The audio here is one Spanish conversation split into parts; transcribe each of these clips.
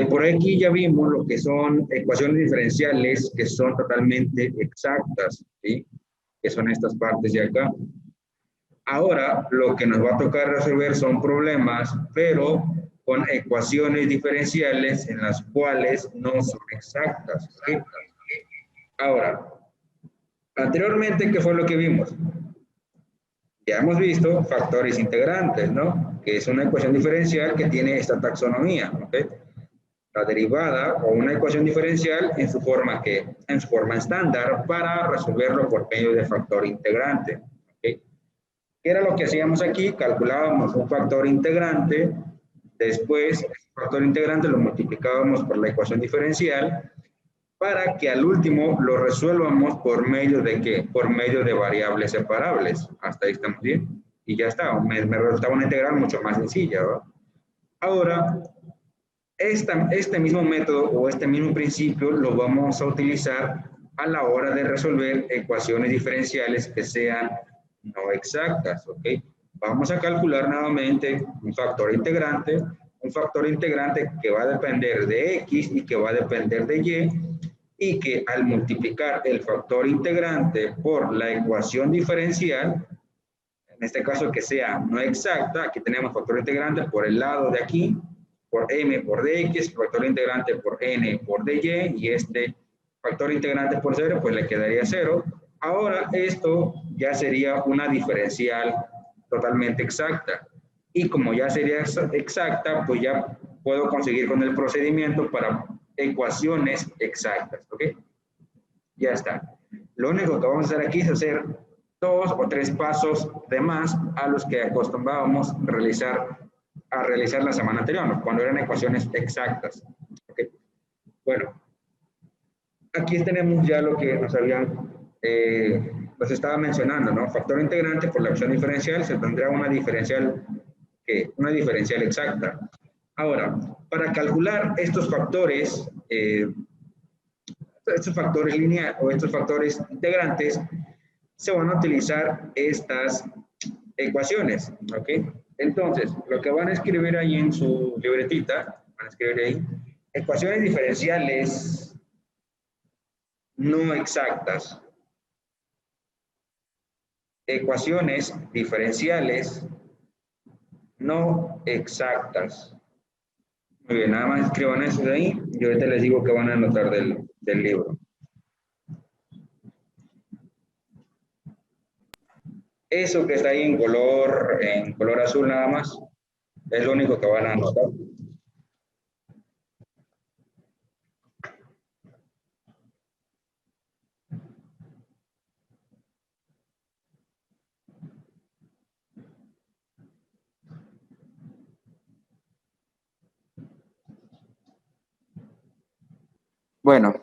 Por aquí ya vimos lo que son ecuaciones diferenciales que son totalmente exactas, ¿sí? Que son estas partes de acá. Ahora lo que nos va a tocar resolver son problemas, pero con ecuaciones diferenciales en las cuales no son exactas, ¿sí? Ahora, anteriormente, ¿qué fue lo que vimos? Ya hemos visto factores integrantes, ¿no? Que es una ecuación diferencial que tiene esta taxonomía, ¿ok? La derivada o una ecuación diferencial en su forma en su forma estándar para resolverlo por medio de factor integrante, ¿ok? ¿Qué era lo que hacíamos aquí? Calculábamos un factor integrante, después el factor integrante lo multiplicábamos por la ecuación diferencial para que al último lo resuelvamos por medio de ¿qué? Por medio de variables separables. Hasta ahí estamos bien. Y ya está, me resultaba una integral mucho más sencilla, ¿verdad? Ahora, este mismo método o este mismo principio lo vamos a utilizar a la hora de resolver ecuaciones diferenciales que sean no exactas, ¿ok? Vamos a calcular nuevamente un factor integrante que va a depender de x y que va a depender de y que al multiplicar el factor integrante por la ecuación diferencial, en este caso que sea no exacta, aquí tenemos factor integrante por el lado de aquí, por m por dx, factor integrante por n por dy, y este factor integrante por 0, pues le quedaría 0. Ahora esto ya sería una diferencial totalmente exacta. Y como ya sería exacta, pues ya puedo conseguir con el procedimiento para ecuaciones exactas, ¿ok? Ya está. Lo único que vamos a hacer aquí es hacer 2 o 3 pasos de más a los que acostumbrábamos a realizar la semana anterior, cuando eran ecuaciones exactas. ¿Okay? Bueno, aquí tenemos ya lo que nos estaba mencionando, ¿no? Factor integrante por la opción diferencial se tendrá una diferencial, una diferencial exacta. Ahora, para calcular estos factores lineales o estos factores integrantes, se van a utilizar estas ecuaciones, ¿ok? Entonces, lo que van a escribir ahí en su libretita, van a escribir ahí, ecuaciones diferenciales no exactas, ecuaciones diferenciales no exactas. Muy bien, nada más escriban eso de ahí y ahorita les digo que van a anotar del libro. Eso que está ahí en color azul nada más, es lo único que van a anotar. Bueno,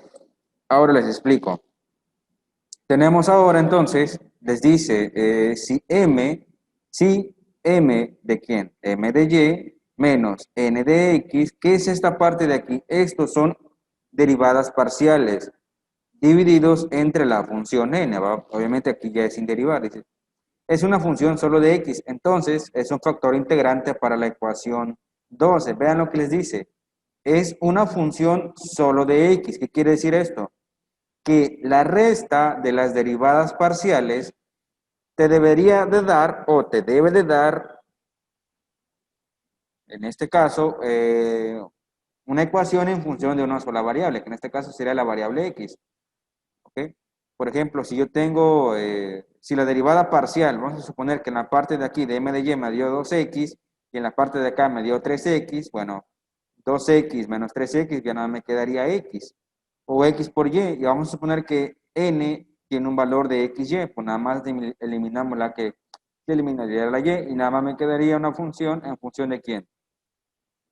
ahora les explico. Tenemos ahora entonces, les dice, si m de quién, m de y menos n de x, ¿qué es esta parte de aquí? Estos son derivadas parciales divididos entre la función n, ¿va? Obviamente aquí ya es sin derivar, dice. Es una función solo de x, entonces es un factor integrante para la ecuación 12. Vean lo que les dice. Es una función solo de x. ¿Qué quiere decir esto? Que la resta de las derivadas parciales te debería de dar o te debe de dar, en este caso, una ecuación en función de una sola variable, que en este caso sería la variable x. ¿Okay? Por ejemplo, si yo tengo, si la derivada parcial, vamos a suponer que en la parte de aquí de m de y me dio 2x y en la parte de acá me dio 3x, bueno, 2x menos 3x ya nada me quedaría x, o x por y vamos a suponer que n tiene un valor de xy, pues nada más eliminamos la que se eliminaría la y nada más me quedaría una función en función de quién,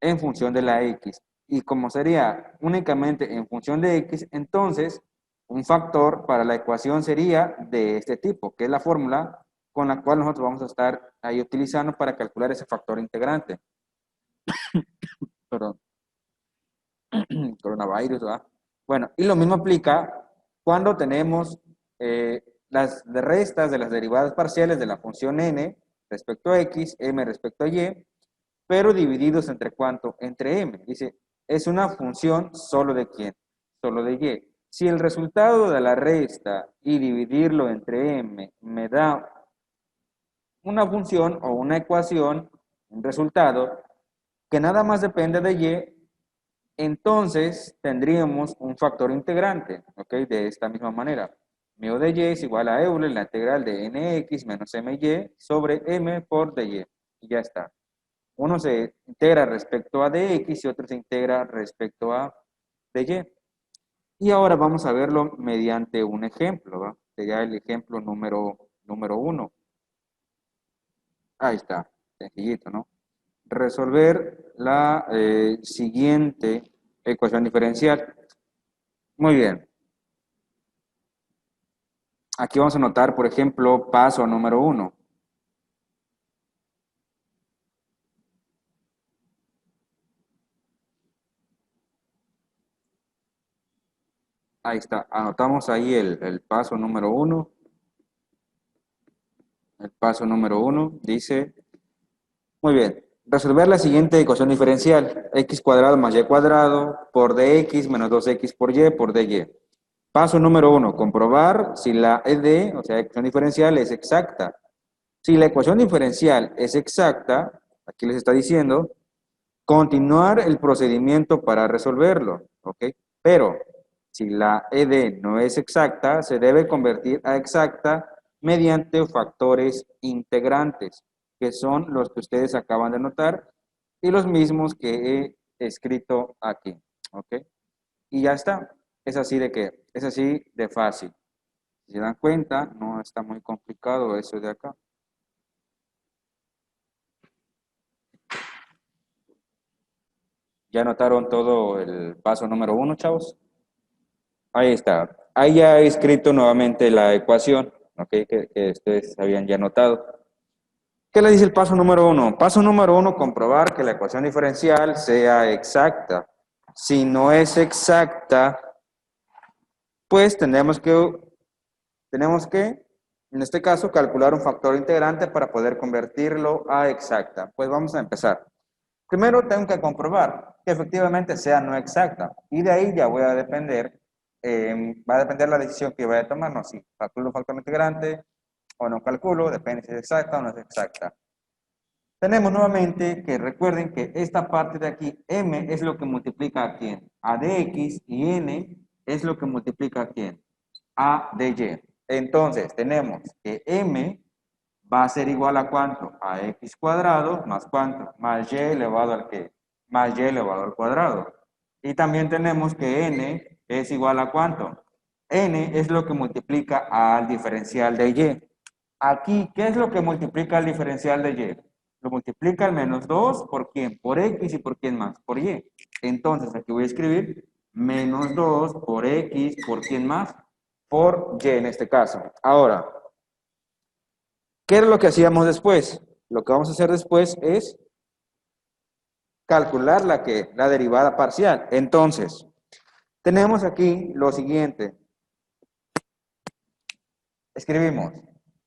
en función de la x. Y como sería únicamente en función de x, entonces un factor para la ecuación sería de este tipo, que es la fórmula con la cual nosotros vamos a estar ahí utilizando para calcular ese factor integrante. Perdón. Coronavirus, ¿verdad? Bueno, y lo mismo aplica cuando tenemos las restas de las derivadas parciales de la función n respecto a x, m respecto a y, pero divididos entre cuánto, entre m. Dice, es una función solo de ¿quién? Solo de y. Si el resultado de la resta y dividirlo entre m me da una función o una ecuación, un resultado, que nada más depende de y, entonces tendríamos un factor integrante, ¿ok? De esta misma manera. Mu de y es igual a Euler, la integral de nx menos my sobre m por dy. Y ya está. Uno se integra respecto a dx y otro se integra respecto a dy. Y ahora vamos a verlo mediante un ejemplo, ¿va? Sería el ejemplo número 1. Ahí está, sencillito, ¿no? Resolver la siguiente ecuación diferencial. Muy bien. Aquí vamos a anotar, por ejemplo, paso número 1. Ahí está, anotamos ahí el paso número 1. El paso número 1 dice, muy bien, resolver la siguiente ecuación diferencial, x cuadrado más y cuadrado por dx menos 2x por dy. Paso número 1, comprobar si la ED, o sea, ecuación diferencial, es exacta. Si la ecuación diferencial es exacta, aquí les está diciendo, continuar el procedimiento para resolverlo, ¿ok? Pero si la ED no es exacta, se debe convertir a exacta mediante factores integrantes, que son los que ustedes acaban de notar y los mismos que he escrito aquí, ¿ok? Y ya está. Es así de que, es así de fácil. Si se dan cuenta, no está muy complicado eso de acá. ¿Ya notaron todo el paso número 1, chavos? Ahí está. Ahí ya he escrito nuevamente la ecuación, ¿ok? Que ustedes habían ya notado. ¿Qué le dice el paso número 1? Paso número 1, comprobar que la ecuación diferencial sea exacta. Si no es exacta, pues tenemos que, en este caso, calcular un factor integrante para poder convertirlo a exacta. Pues vamos a empezar. Primero tengo que comprobar que efectivamente sea no exacta y de ahí ya voy a depender, va a depender la decisión que vaya a tomar, no, si calculo un factor integrante o no calculo, depende si es exacta o no es exacta. Tenemos nuevamente que recuerden que esta parte de aquí, m es lo que multiplica a quién, a dx, y n es lo que multiplica a quién, a dy. Entonces tenemos que m va a ser igual a cuánto, a x cuadrado más cuánto, más y elevado al qué, más y elevado al cuadrado. Y también tenemos que n es igual a cuánto, n es lo que multiplica al diferencial de y. Aquí, ¿qué es lo que multiplica el diferencial de y? Lo multiplica el menos 2 por quién, por x, y por quién más, por y. Entonces aquí voy a escribir menos 2 por x, por quién más, por y en este caso. Ahora, ¿qué es lo que hacíamos después? Lo que vamos a hacer después es calcular la derivada parcial. Entonces, tenemos aquí lo siguiente. Escribimos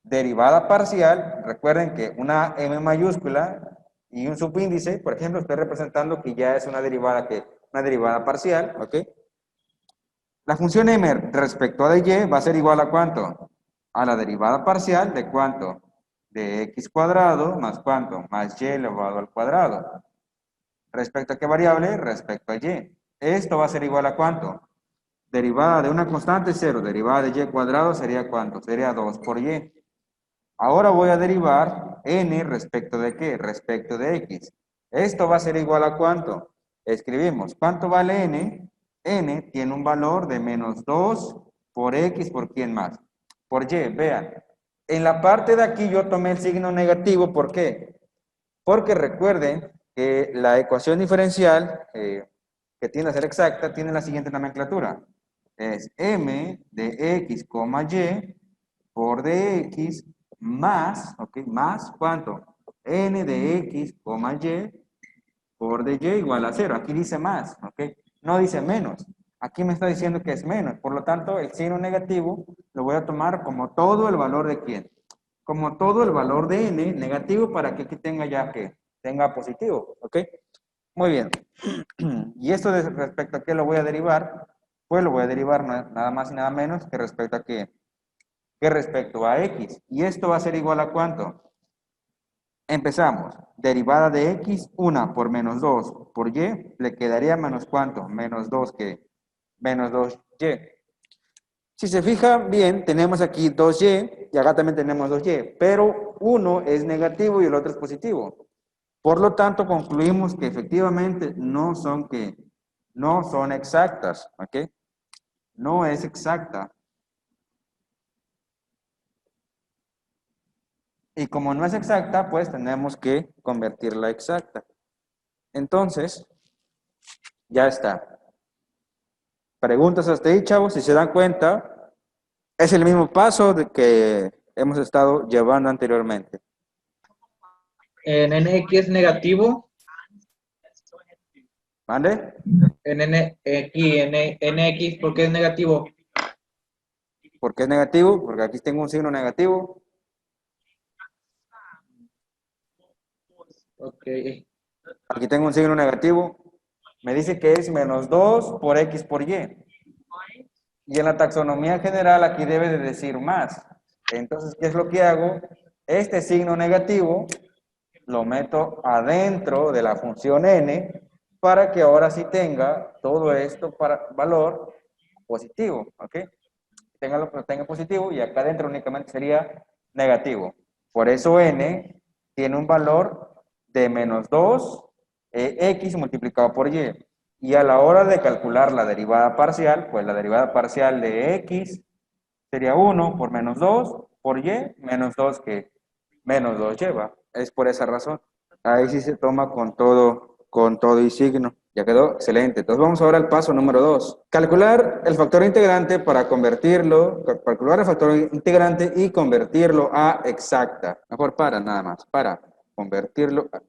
derivada parcial. Recuerden que una m mayúscula y un subíndice, por ejemplo, estoy representando que ya es una derivada parcial, ¿ok? La función m respecto a de y va a ser igual a ¿cuánto? A la derivada parcial de ¿cuánto? De x cuadrado más ¿cuánto? Más y elevado al cuadrado. ¿Respecto a qué variable? Respecto a y. Esto va a ser igual a ¿cuánto? Derivada de una constante, 0. Derivada de y cuadrado sería ¿cuánto? Sería 2 por y. Ahora voy a derivar n respecto de qué? Respecto de x. Esto va a ser igual a ¿cuánto? Escribimos, ¿cuánto vale n? N tiene un valor de menos 2 por x, ¿por quién más? Por y, vean. En la parte de aquí yo tomé el signo negativo, ¿por qué? Porque recuerden que la ecuación diferencial, que tiende a ser exacta, tiene la siguiente nomenclatura. Es m de x, y por dx más, ¿ok? Más, ¿cuánto? N de x, y por dy igual a 0. Aquí dice más, ¿ok? No dice menos. Aquí me está diciendo que es menos. Por lo tanto, el signo negativo lo voy a tomar como todo el valor de quién. Como todo el valor de n negativo para que aquí tenga ya que tenga positivo, ¿ok? Muy bien. ¿Y esto respecto a qué lo voy a derivar? Pues lo voy a derivar nada más y nada menos que respecto a qué. Que respecto a x. ¿Y esto va a ser igual a cuánto? Empezamos. Derivada de x, 1 por menos 2 por y, le quedaría menos cuánto? Menos 2 que menos 2y. Si se fijan bien, tenemos aquí 2y y acá también tenemos 2y, pero uno es negativo y el otro es positivo. Por lo tanto, concluimos que efectivamente no son exactas, ¿ok? No es exacta. Y como no es exacta, pues tenemos que convertirla exacta. Entonces, ya está. Preguntas hasta ahí, chavos. Si se dan cuenta, es el mismo paso de que hemos estado llevando anteriormente. En NX es negativo. ¿Vale? En NX, ¿por qué es negativo? ¿Por qué es negativo? Porque aquí tengo un signo negativo. Ok. Aquí tengo un signo negativo. Me dice que es menos 2 por x por y. Y en la taxonomía general aquí debe de decir más. Entonces, ¿qué es lo que hago? Este signo negativo lo meto adentro de la función n para que ahora sí tenga todo esto para valor positivo, ¿ok? Tenga positivo y acá adentro únicamente sería negativo. Por eso n tiene un valor de menos 2 x multiplicado por y. Y a la hora de calcular la derivada parcial, pues la derivada parcial de x sería 1 por menos 2 por y, menos 2 que menos 2 lleva. Es por esa razón. Ahí sí se toma con todo y signo. Ya quedó excelente. Entonces vamos ahora al paso número 2. Calcular el factor integrante para convertirlo, calcular el factor integrante y convertirlo a exacta. Mejor para nada más, para convertirlo a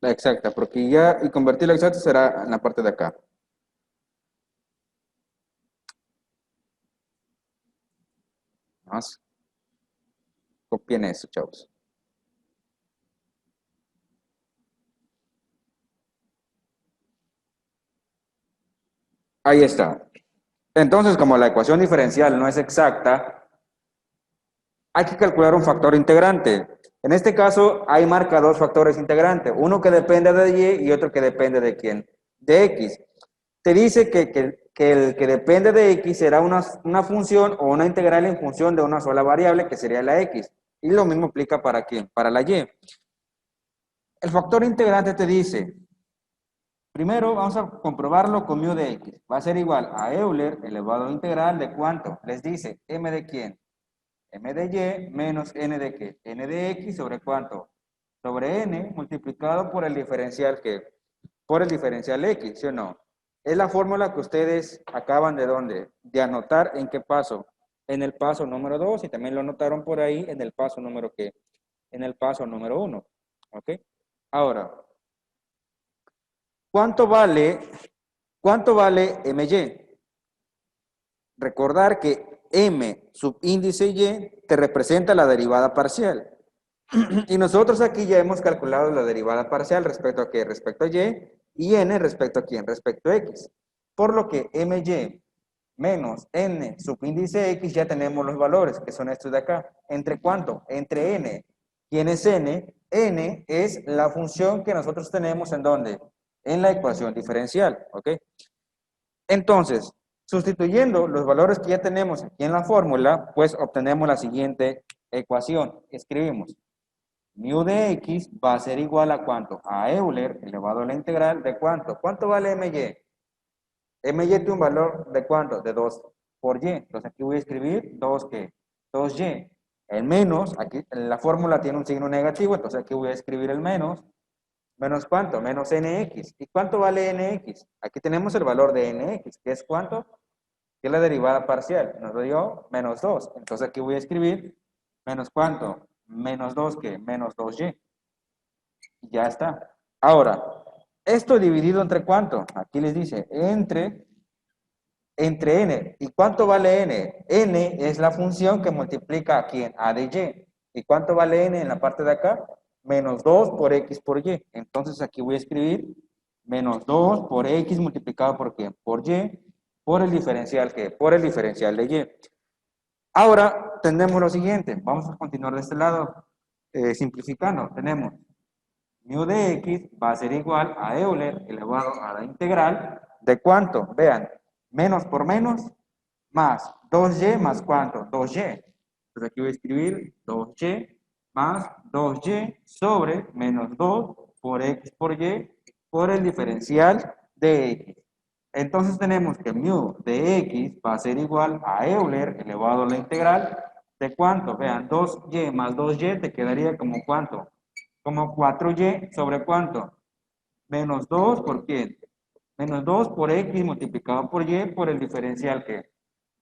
la exacta, porque ya y convertirlo a exacta será en la parte de acá. Más. Copien eso, chavos. Ahí está. Entonces, como la ecuación diferencial no es exacta, hay que calcular un factor integrante. En este caso, hay marca dos factores integrantes, uno que depende de y otro que depende de quién, de x. Te dice que el que depende de x será una función o una integral en función de una sola variable, que sería la x. Y lo mismo aplica para quién, para la y. El factor integrante te dice, primero vamos a comprobarlo con mu de x. Va a ser igual a Euler elevado a integral de ¿cuánto? Les dice, m de quién. M de y menos n de qué? N de x sobre ¿cuánto? Sobre n multiplicado por el diferencial ¿qué? Por el diferencial x, ¿sí o no? Es la fórmula que ustedes acaban de ¿dónde? De anotar en qué paso. En el paso número 2 y también lo anotaron por ahí en el paso número ¿qué? En el paso número 1. ¿Ok? Ahora, ¿cuánto vale my? Recordar que m subíndice y te representa la derivada parcial. Y nosotros aquí ya hemos calculado la derivada parcial respecto a qué, respecto a y n respecto a quién, respecto a x. Por lo que my menos n subíndice x ya tenemos los valores, que son estos de acá. ¿Entre cuánto? Entre n. ¿Quién es n? N es la función que nosotros tenemos en ¿dónde? En la ecuación diferencial, ¿ok? Entonces, sustituyendo los valores que ya tenemos aquí en la fórmula, pues obtenemos la siguiente ecuación. Escribimos, mu de x va a ser igual a ¿cuánto? A Euler elevado a la integral de ¿cuánto? ¿Cuánto vale my? My tiene un valor de ¿cuánto? De 2 por y. Entonces aquí voy a escribir 2 ¿qué? 2y. El menos, aquí la fórmula tiene un signo negativo, entonces aquí voy a escribir el menos. ¿Menos cuánto? Menos nx. ¿Y cuánto vale nx? Aquí tenemos el valor de nx, que es ¿cuánto? Que es la derivada parcial. Nos dio menos 2. Entonces aquí voy a escribir menos ¿cuánto? Menos 2, ¿qué? Menos 2y. Ya está. Ahora, esto dividido entre ¿cuánto? Aquí les dice, entre n. ¿Y cuánto vale n? N es la función que multiplica a quién? A de y. ¿Y cuánto vale n en la parte de acá? Menos 2 por x por y. Entonces aquí voy a escribir Menos 2 por X multiplicado por ¿qué? Por Y, por el diferencial ¿qué? Por el diferencial de Y. Ahora tenemos lo siguiente, vamos a continuar de este lado, simplificando. Tenemos mu de X va a ser igual a Euler elevado a la integral de ¿cuánto? Vean, menos por menos, más 2y más ¿cuánto? 2y. Entonces aquí voy a escribir 2y más 2y sobre menos 2 por x por y por el diferencial de x. Entonces tenemos que mu de x va a ser igual a Euler elevado a la integral de ¿cuánto? Vean, 2y más 2y te quedaría como ¿cuánto? Como 4y sobre ¿cuánto? Menos 2 por ¿quién? Menos 2 por x multiplicado por y por el diferencial ¿qué?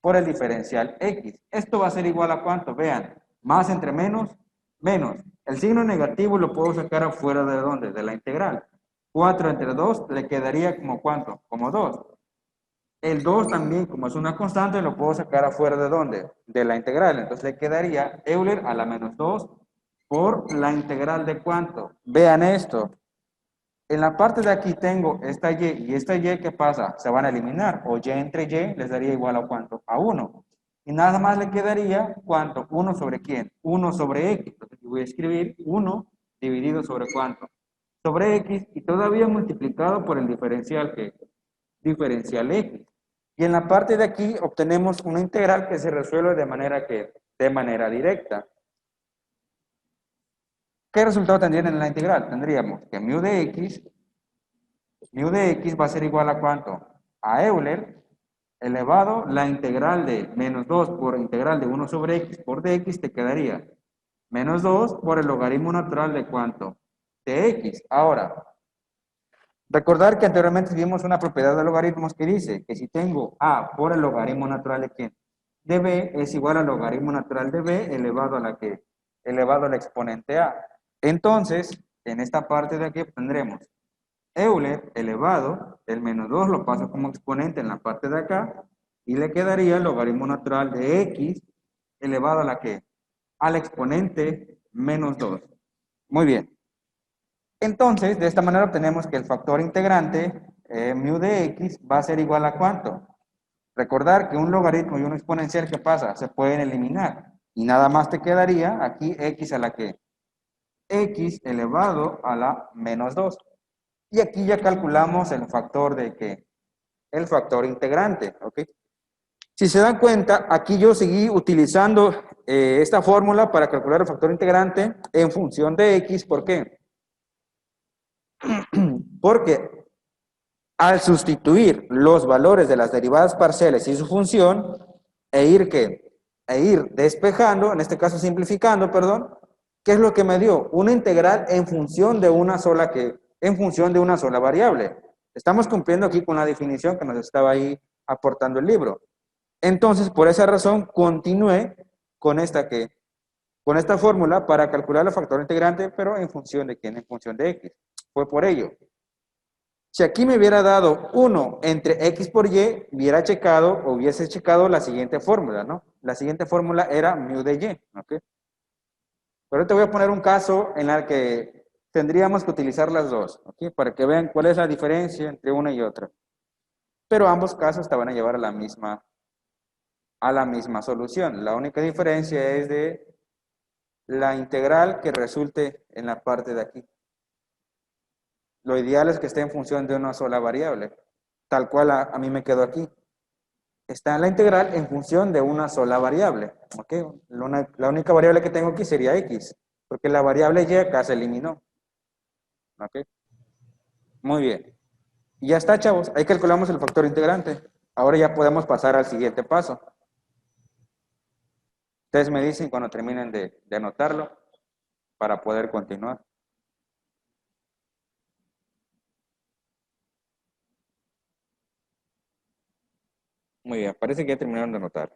Por el diferencial x. Esto va a ser igual a ¿cuánto? Vean, más entre menos, menos. El signo negativo lo puedo sacar afuera de ¿dónde? De la integral. 4 entre 2 le quedaría como ¿cuánto? Como 2. El 2 también, como es una constante, lo puedo sacar afuera de ¿dónde? De la integral. Entonces le quedaría Euler a la menos 2 por la integral de ¿cuánto? Vean esto. En la parte de aquí tengo esta y esta y, ¿qué pasa? Se van a eliminar. O y entre y les daría igual a ¿cuánto? A 1. Y nada más le quedaría ¿cuánto? 1 sobre ¿quién? 1 sobre x. Entonces voy a escribir 1 dividido sobre ¿cuánto? Sobre x y todavía multiplicado por el diferencial que diferencial x. Y en la parte de aquí obtenemos una integral que se resuelve de manera que de manera directa. ¿Qué resultado tendrían en la integral? Tendríamos que mu de x va a ser igual a ¿cuánto? A Euler elevado la integral de menos 2 por integral de 1 sobre x por dx te quedaría menos 2 por el logaritmo natural de ¿cuánto? De x. Ahora, recordar que anteriormente vimos una propiedad de logaritmos que dice que si tengo a por el logaritmo natural de ¿quién? De b es igual al logaritmo natural de b elevado a la que elevado al exponente a. Entonces, en esta parte de aquí tendremos Euler elevado, el menos 2 lo paso como exponente en la parte de acá y le quedaría el logaritmo natural de x elevado a la que? Al exponente menos 2. Muy bien. Entonces, de esta manera obtenemos que el factor integrante mu de x va a ser igual a ¿cuánto? Recordar que un logaritmo y un exponencial, ¿qué pasa? Se pueden eliminar. Y nada más te quedaría aquí x a la que? X elevado a la menos 2. Y aquí ya calculamos el factor de ¿qué? El factor integrante, ¿ok? Si se dan cuenta, aquí yo seguí utilizando esta fórmula para calcular el factor integrante en función de x. ¿Por qué? Porque al sustituir los valores de las derivadas parciales y su función, ¿qué? E ir despejando, en este caso simplificando, perdón, ¿qué es lo que me dio? Una integral en función de una sola en función de una sola variable. Estamos cumpliendo aquí con la definición que nos estaba ahí aportando el libro. Entonces, por esa razón, continué con con esta fórmula para calcular el factor integrante, pero en función de ¿quién? En función de x. Fue por ello. Si aquí me hubiera dado 1 entre x por y, hubiese checado la siguiente fórmula, ¿no? La siguiente fórmula era mu de y, ¿ok? Pero te voy a poner un caso en el que tendríamos que utilizar las dos, ¿ok? Para que vean cuál es la diferencia entre una y otra. Pero ambos casos te van a llevar a la misma solución. La única diferencia es de la integral que resulte en la parte de aquí. Lo ideal es que esté en función de una sola variable, tal cual a mí me quedó aquí. Está en la integral en función de una sola variable. ¿Ok? La única variable que tengo aquí sería x, porque la variable y acá se eliminó. ¿Ok? Muy bien. Y ya está, chavos. Ahí calculamos el factor integrante. Ahora ya podemos pasar al siguiente paso. Ustedes me dicen cuando terminen de anotarlo para poder continuar. Muy bien, parece que ya terminaron de anotar.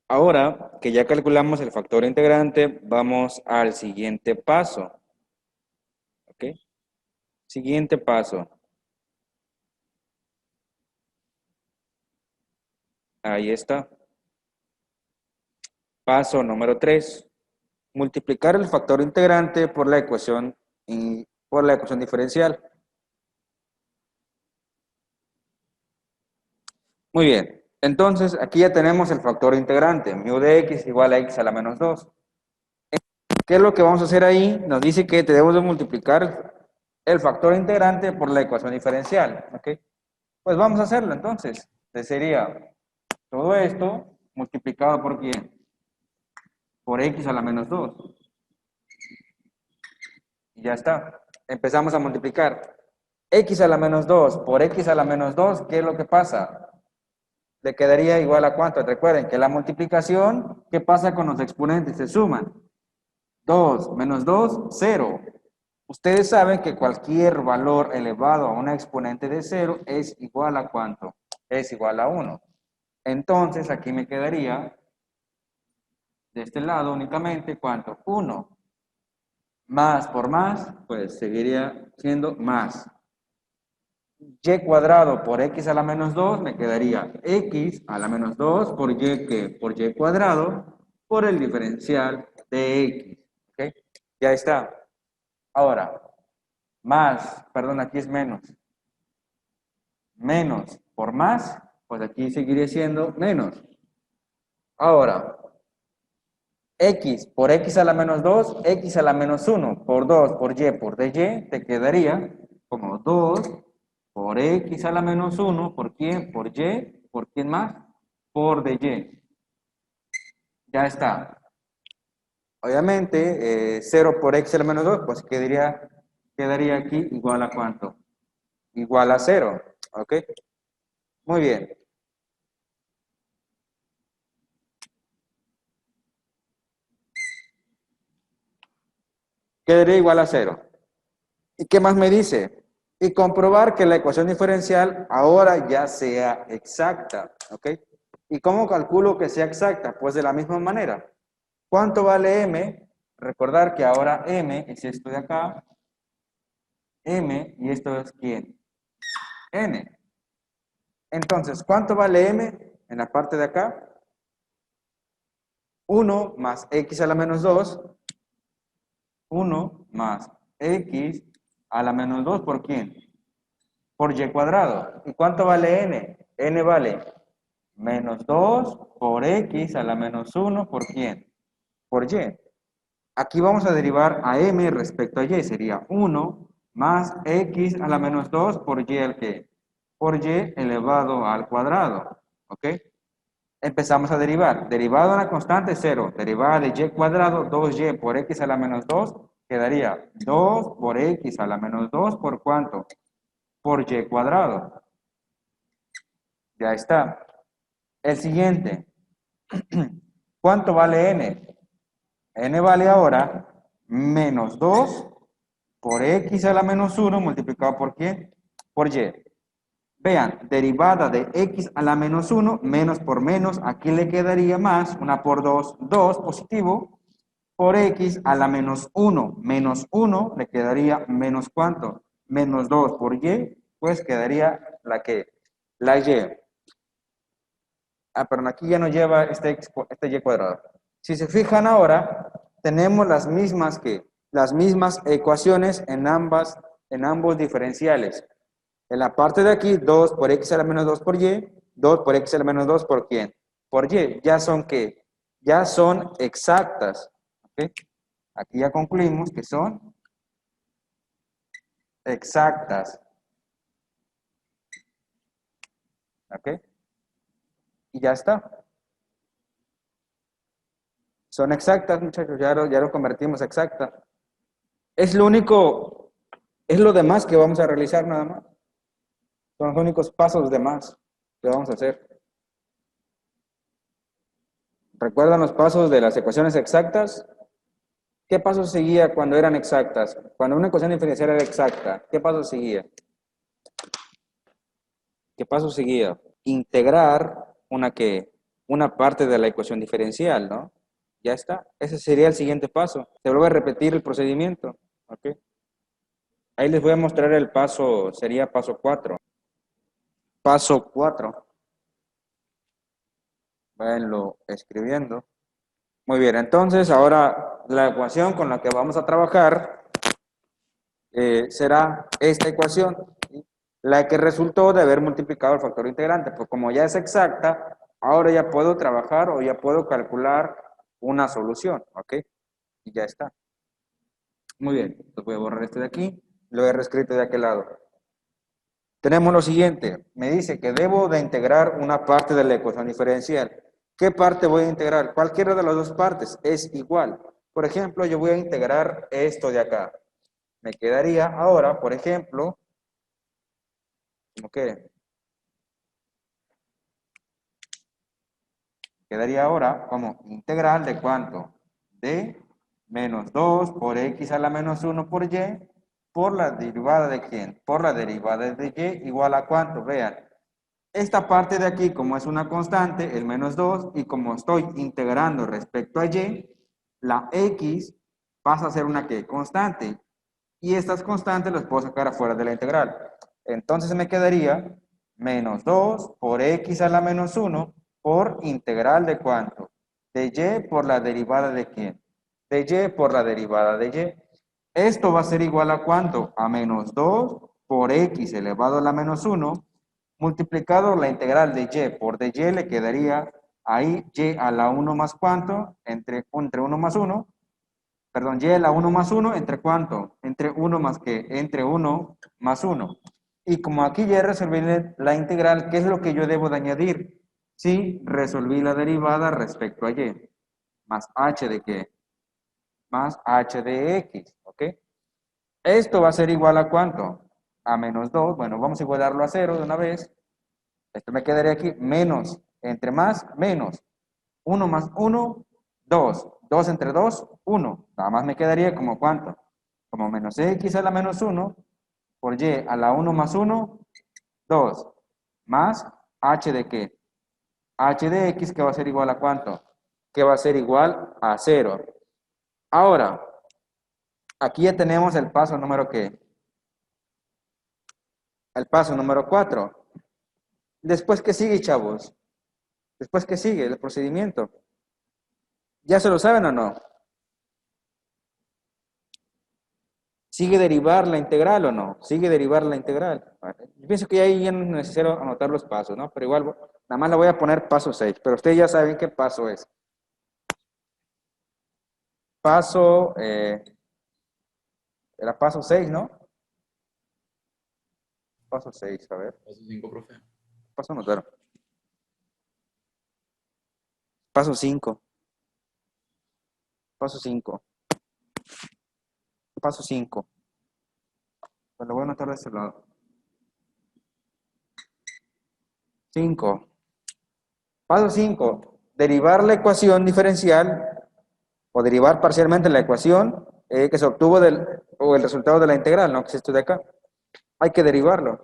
Ahora que ya calculamos el factor integrante, vamos al siguiente paso. ¿Ok? Siguiente paso. Ahí está. Paso número 3. Multiplicar el factor integrante por la ecuación diferencial. Muy bien. Entonces, aquí ya tenemos el factor integrante. Mu de x igual a x a la menos 2. ¿Qué es lo que vamos a hacer ahí? Nos dice que debemos de multiplicar el factor integrante por la ecuación diferencial. ¿Ok? Pues vamos a hacerlo entonces. Entonces sería todo esto multiplicado por ¿quién? Por x a la menos 2. Y ya está. Empezamos a multiplicar. X a la menos 2 por x a la menos 2, ¿qué es lo que pasa? Le quedaría igual a ¿cuánto? Recuerden que la multiplicación, ¿qué pasa con los exponentes? Se suman. 2 menos 2, 0. Ustedes saben que cualquier valor elevado a una exponente de 0 es igual a ¿cuánto? Es igual a 1. Entonces, aquí me quedaría de este lado únicamente ¿cuánto? 1. Más por más, pues seguiría siendo más. Y cuadrado por x a la menos 2 me quedaría x a la menos 2 por y, ¿qué? Por y cuadrado por el diferencial de x. ¿Ok? Ya está. Ahora, más, perdón, aquí es menos. Menos por más, pues aquí seguiría siendo menos. Ahora, x por x a la menos 2, x a la menos 1 por 2 por dy, te quedaría como 2 por x a la menos 1, ¿por quién? Por y, ¿por quién más? Por dy. Ya está. Obviamente, 0 por x a la menos 2, pues quedaría aquí igual a ¿cuánto? Igual a 0. ¿Ok? Muy bien. Quedaría igual a 0. ¿Y qué más me dice? Y comprobar que la ecuación diferencial ahora ya sea exacta. ¿Ok? ¿Y cómo calculo que sea exacta? Pues de la misma manera. ¿Cuánto vale m? Recordar que ahora m es esto de acá. M, y esto es ¿quién? N. Entonces, ¿cuánto vale m en la parte de acá? 1 más x a la menos 2. 1 más x a la menos 2, ¿por quién? Por y cuadrado. ¿Y cuánto vale n? N vale menos 2 por x a la menos 1, ¿por quién? Por y. Aquí vamos a derivar a m respecto a y. Sería 1 más x a la menos 2 por y al qué? Por y elevado al cuadrado. ¿Ok? Empezamos a derivar. Derivada de una constante, 0. Derivada de y cuadrado, 2y por x a la menos 2, quedaría 2 por x a la menos 2, ¿por cuánto? Por y cuadrado. Ya está. El siguiente. ¿Cuánto vale n? N vale ahora menos 2 por x a la menos 1 multiplicado por ¿quién? Por y. Vean, derivada de x a la menos 1, menos por menos, aquí le quedaría más, una por 2, 2 positivo, por x a la menos 1, menos 1, le quedaría menos ¿cuánto? Menos 2 por y, pues quedaría la que, la y. Ah, pero aquí ya no lleva este y cuadrado. Si se fijan ahora, tenemos las mismas ecuaciones en ambos diferenciales. En la parte de aquí, 2 por x a la menos 2 por y, 2 por x a la menos 2 por quién? Por y. ¿Ya son qué? Ya son exactas. ¿Ok? Aquí ya concluimos que son exactas. ¿Ok? Y ya está. Son exactas, muchachos. Ya lo convertimos a exacta. Es lo único, es lo demás que vamos a realizar nada más. Son los únicos pasos de más que vamos a hacer. ¿Recuerdan los pasos de las ecuaciones exactas? ¿Qué paso seguía cuando eran exactas? Cuando una ecuación diferencial era exacta, ¿qué paso seguía? ¿Qué paso seguía? Integrar una parte de la ecuación diferencial, ¿no? Ya está. Ese sería el siguiente paso. Se vuelve a repetir el procedimiento. ¿Ok? Ahí les voy a mostrar el paso, sería paso 4. Paso 4. Váyanlo escribiendo. Muy bien, entonces ahora la ecuación con la que vamos a trabajar será esta ecuación. ¿Sí? la que resultó de haber multiplicado el factor integrante. Pues como ya es exacta, ahora ya puedo trabajar o ya puedo calcular una solución, ¿ok? Y ya está. Muy bien, entonces voy a borrar este de aquí, lo he reescrito de aquel lado. Tenemos lo siguiente, me dice que debo de integrar una parte de la ecuación diferencial. ¿Qué parte voy a integrar? Cualquiera de las dos partes es igual. Por ejemplo, yo voy a integrar esto de acá. Me quedaría ahora, por ejemplo, ¿cómo que? Quedaría ahora como integral de cuánto? De menos 2 por x a la menos 1 por y, por la derivada de quién? Por la derivada de y igual a cuánto, vean. Esta parte de aquí, como es una constante, el menos 2, y como estoy integrando respecto a y, la x pasa a ser una ¿qué? Constante. Y estas constantes las puedo sacar afuera de la integral. Entonces me quedaría menos 2 por x a la menos 1 por integral de cuánto? De y por la derivada de quién? De y por la derivada de y. Esto va a ser igual a cuánto? A menos 2 por x elevado a la menos 1 multiplicado la integral de y por de y le quedaría ahí y a la 1 más cuánto, entre 1 más 1, perdón, y a la 1 más 1, ¿entre cuánto? Entre 1 más qué, entre 1 más 1. Y como aquí ya resolví la integral, ¿qué es lo que yo debo de añadir? Sí, resolví la derivada respecto a y, más h de qué, más h de x, ¿ok? Esto va a ser igual a cuánto? A menos 2, bueno, vamos a igualarlo a 0 de una vez. Esto me quedaría aquí, menos, entre más, menos. 1 más 1, 2. 2 entre 2, 1. Nada más me quedaría como cuánto? Como menos x a la menos 1 por y a la 1 más 1, 2. Más h de qué? H de x que va a ser igual a cuánto? Que va a ser igual a 0. Ahora, aquí ya tenemos el paso número ¿qué? El paso número 4. Después, ¿qué sigue, chavos? Después, ¿qué sigue? El procedimiento. ¿Ya se lo saben o no? ¿Sigue derivar la integral o no? ¿Sigue derivar la integral? Vale. Yo pienso que ahí ya no es necesario anotar los pasos, ¿no? Pero igual, nada más le voy a poner paso 6, pero ustedes ya saben qué paso es. Paso, era paso 6, ¿no? Paso 6, a ver. Paso 5, profe. Paso anotar. Paso 5. Paso 5. Paso 5. Pues lo voy a anotar de este lado. 5. Paso 5. Derivar la ecuación diferencial o derivar parcialmente la ecuación que se obtuvo o el resultado de la integral, ¿no? Que es esto de acá. Hay que derivarlo.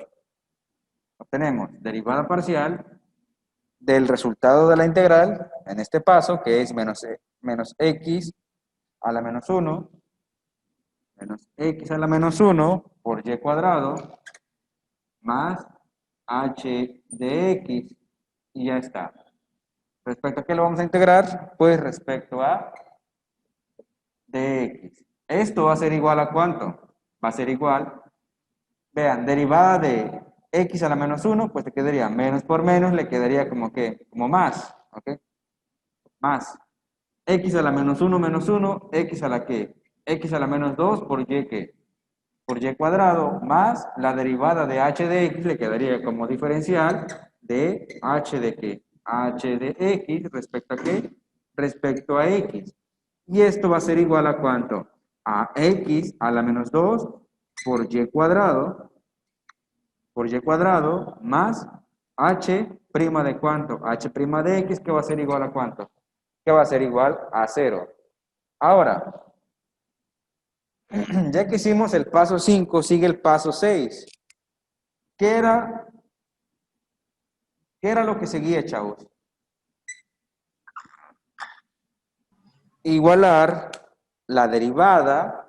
Obtenemos derivada parcial del resultado de la integral, en este paso, que es menos x a la menos 1, menos x a la menos 1 por y cuadrado, más h de x, y ya está. ¿Respecto a qué lo vamos a integrar? Pues respecto a dx. Esto va a ser igual a ¿cuánto? Va a ser igual, vean, derivada de x a la menos 1, pues te quedaría menos por menos, le quedaría como que, como más, ¿ok? Más x a la menos 1 menos 1, x a la que, x a la menos 2 por y que, por y cuadrado, más la derivada de h de x le quedaría como diferencial de h de que, h de x respecto a qué, respecto a x. Y esto va a ser igual a ¿cuánto? A x a la menos 2 por y cuadrado más h prima de cuánto, h prima de x que va a ser igual a ¿cuánto? Que va a ser igual a 0. Ahora, ya que hicimos el paso 5, sigue el paso 6. ¿Qué era lo que seguía, chavos? Igualar la derivada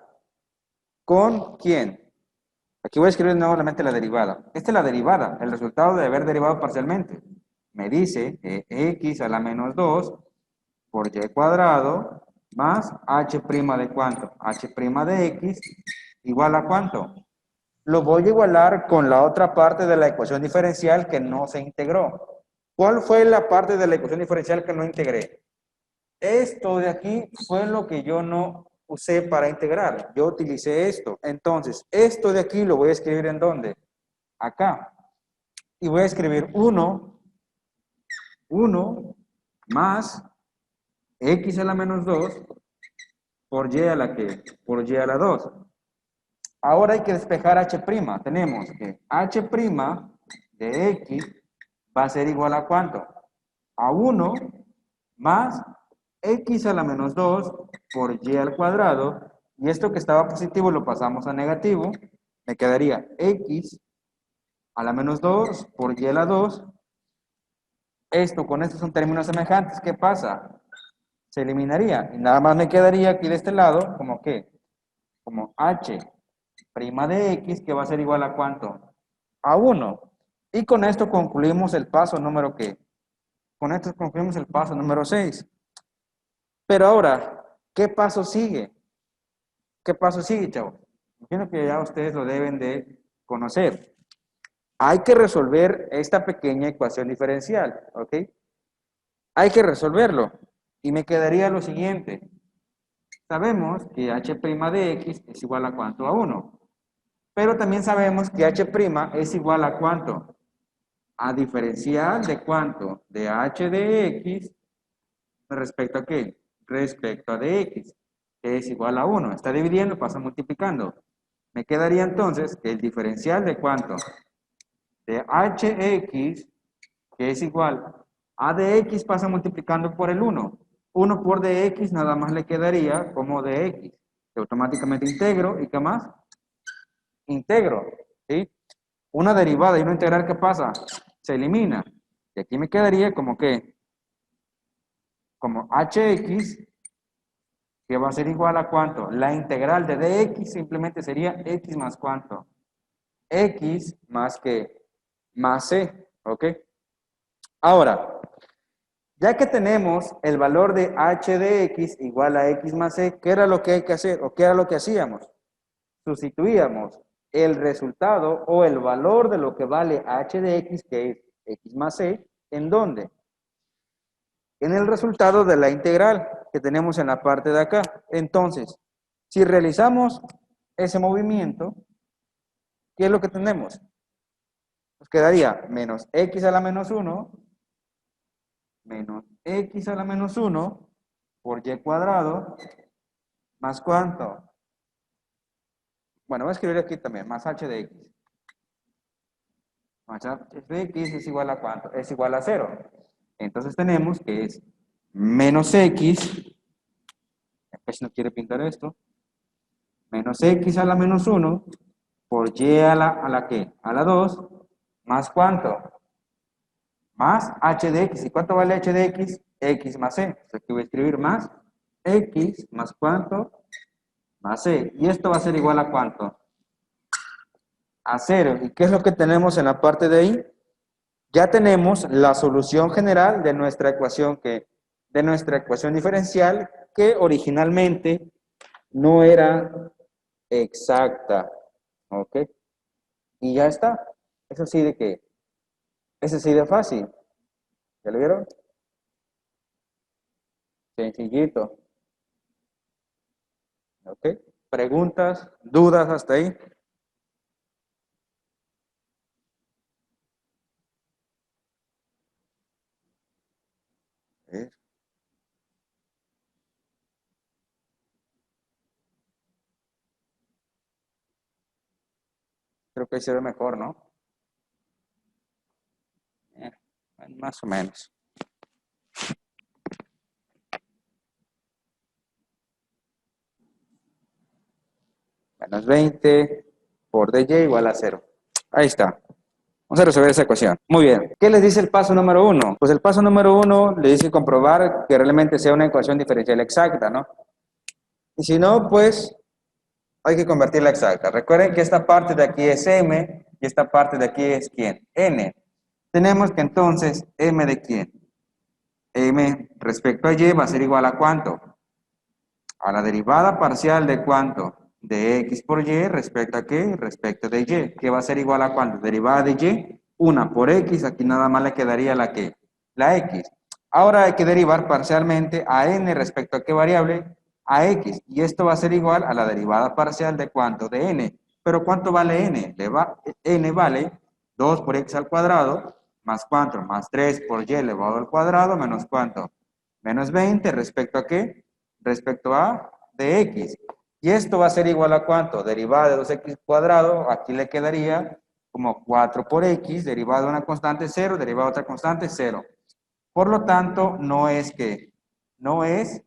con ¿quién? Aquí voy a escribir nuevamente la derivada. Esta es la derivada, el resultado de haber derivado parcialmente. Me dice que x a la menos 2 por y cuadrado más h' de cuánto, h' de x igual a cuánto, lo voy a igualar con la otra parte de la ecuación diferencial que no se integró. ¿Cuál fue la parte de la ecuación diferencial que no integré? Esto de aquí fue lo que yo no usé para integrar. Yo utilicé esto. Entonces, esto de aquí lo voy a escribir ¿en dónde? Acá. Y voy a escribir 1 más x a la menos 2 por y a la que, por y a la 2. Ahora hay que despejar h'. Tenemos que h' de x va a ser igual a ¿cuánto? A 1 más x a la menos 2 por y al cuadrado. Y esto que estaba positivo lo pasamos a negativo. Me quedaría x a la menos 2 por y a la 2. Esto con esto son términos semejantes. ¿Qué pasa? Se eliminaría. Y nada más me quedaría aquí de este lado como que, como h' de x, que va a ser igual a ¿cuánto? A 1. Y con esto concluimos el paso número ¿qué? Con esto concluimos el paso número 6. Pero ahora, ¿qué paso sigue? ¿Qué paso sigue, chavos? Imagino que ya ustedes lo deben de conocer. Hay que resolver esta pequeña ecuación diferencial, ¿ok? Hay que resolverlo. Y me quedaría lo siguiente. Sabemos que h' de x es igual a ¿cuánto? A 1. Pero también sabemos que h' es igual a ¿cuánto? A diferencial de ¿cuánto? De h de x respecto a ¿qué? Respecto a dx, que es igual a 1. Está dividiendo, pasa multiplicando. Me quedaría entonces que el diferencial de ¿cuánto? De hx, que es igual a dx, pasa multiplicando por el 1. 1 por dx nada más le quedaría como dx. Que automáticamente integro, ¿y qué más? Integro, ¿sí? Una derivada y una integral, ¿qué pasa? Se elimina. Y aquí me quedaría como que, como hx, que va a ser igual a ¿cuánto? La integral de dx simplemente sería x más ¿cuánto? X más que, más c, ¿ok? Ahora, ya que tenemos el valor de h de x igual a x más c, ¿qué era lo que hay que hacer? ¿O qué era lo que hacíamos? Sustituíamos el resultado o el valor de lo que vale h de x, que es x más c, ¿en dónde? En el resultado de la integral que tenemos en la parte de acá. Entonces, si realizamos ese movimiento, ¿qué es lo que tenemos? Nos quedaría menos x a la menos 1, menos x a la menos 1 por y cuadrado, más ¿cuánto? Bueno, voy a escribir aquí también, más h de x. Más h de x es igual a ¿cuánto? Es igual a 0. Entonces tenemos que es menos x, pues no quiere pintar esto, menos x a la menos 1 por y a la ¿qué? A la 2, más ¿cuánto? Más h de x. ¿Y cuánto vale h de x? X más c. Entonces aquí voy a escribir más x más ¿cuánto? Más c. Y esto va a ser igual a ¿cuánto? A 0. ¿Y qué es lo que tenemos en la parte de ahí? Ya tenemos la solución general de nuestra ecuación diferencial, que originalmente no era exacta. ¿Ok? Y ya está. Eso sí de qué. Eso sí de fácil. ¿Ya lo vieron? Sencillito. ¿Ok? ¿Preguntas? ¿Dudas hasta ahí? Creo que ahí se ve mejor, ¿no? Más o menos. Menos 20 por dy igual a 0. Ahí está. Vamos a resolver esa ecuación. Muy bien. ¿Qué les dice el paso número 1? Pues el paso número 1 le dice comprobar que realmente sea una ecuación diferencial exacta, ¿no? Y si no, pues hay que convertirla exacta. Recuerden que esta parte de aquí es m y esta parte de aquí es ¿quién? N. Tenemos que entonces m de ¿quién? M respecto a y va a ser igual a ¿cuánto? A la derivada parcial de ¿cuánto? de x por y respecto a qué? Respecto de y. ¿Qué va a ser igual a cuánto? Derivada de y, 1 por x, aquí nada más le quedaría la que, la x. Ahora hay que derivar parcialmente a n respecto a qué variable, a x. Y esto va a ser igual a la derivada parcial de cuánto, de n. Pero ¿cuánto vale n? N vale 2 por x al cuadrado, más cuánto, más 3 por y elevado al cuadrado, menos cuánto, menos 20, ¿respecto a qué? Respecto a de x. Y esto va a ser igual a cuánto, derivada de 2x cuadrado, aquí le quedaría como 4 por x, derivada de una constante 0, derivada de otra constante 0. Por lo tanto, no es que, no es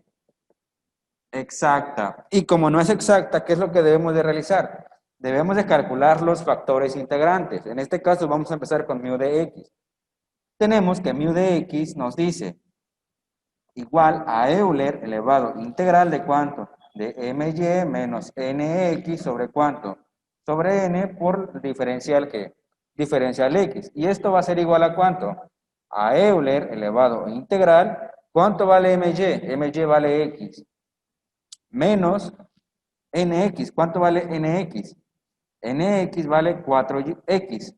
exacta. Y como no es exacta, ¿qué es lo que debemos de realizar? Debemos de calcular los factores integrantes. En este caso vamos a empezar con mu de x. Tenemos que mu de x nos dice igual a Euler elevado integral de cuánto? De my menos nx sobre cuánto? Sobre n por diferencial ¿qué? Diferencial x. Y esto va a ser igual a cuánto? A Euler elevado integral. ¿Cuánto vale my? My vale x. Menos nx. ¿Cuánto vale nx? Nx vale 4x.